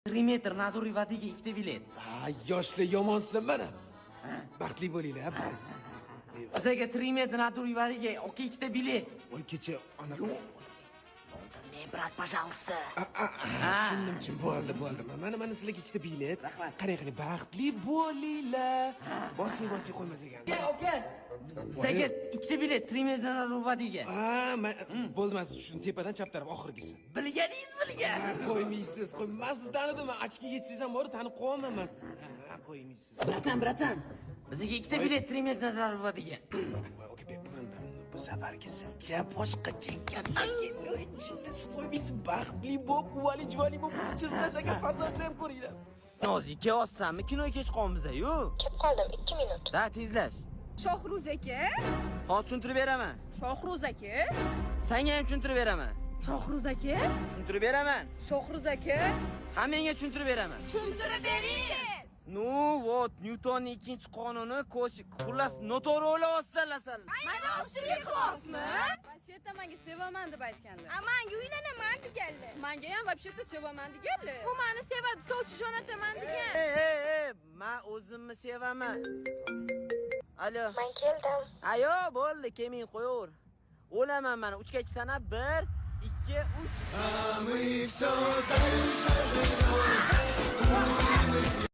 3 metr naturiy vodiga 2 bilet. Ha, yoshlar yomonsizlar mana. Baxtli bo'linglar. Bizga 3 metr naturiy vodiga 2 bilet. Voy kecha ana Ne brat, пожалуйста. tushundim, bo'ldi. Mana sizlarga 2 bilet. Qarang, baxtli bo'linglar. Bosing qo'ymas ekan. Oka. Bizga 2 bilet 3 metr naturiy vodiga. Bo'lmas, shuni tepadan chap taraf oxirgisi. Bilganingiz bilgan. Qo'ymaysiz. Men sizni tanidim, ochki yetsangiz ham bor, tanib qolmayman sizni. Qo'ymaysiz. Bratan. Bizga 2 bilet 3 metr naturiy vodiga. Okey, bu safargi sizcha boshqacha ekan. Ichingizda qo'ymaysiz. Baxtli bo'lib, uvali juvali bo'lib, chirlash aka farzandlar ham ko'ringlar. Nozika olsanmi, kinoga kech qolmiz-ku. Kelib qoldim 2 minut. Da, tezlash. Shohruz aka. Hozir tushuntirib beraman. Shohruz aka. Senga ham tushuntirib beraman. Shohruz aka. Tushuntirib beraman. Shohruz aka. Hammangga tushuntirib beraman. Tushuntirib bering. Ну вот, Nyutonning ikkinchi qonuni xullas noto'g'ri o'ylayapsan. Mana o'shirga qilyapsizmi? Вообще-то menga sevaman deb aytganlar. Menga uylanaman deganlar. Menga ham вообще-то sevaman deganlar. U meni sevadi, sovchi jo'nataman degan. Men o'zimni sevaman. Alo. Men keldim. Ayo, bo'ldi, kelmay qo'yaver. O'laman mana 3 gacha sanab 1, 2, 3.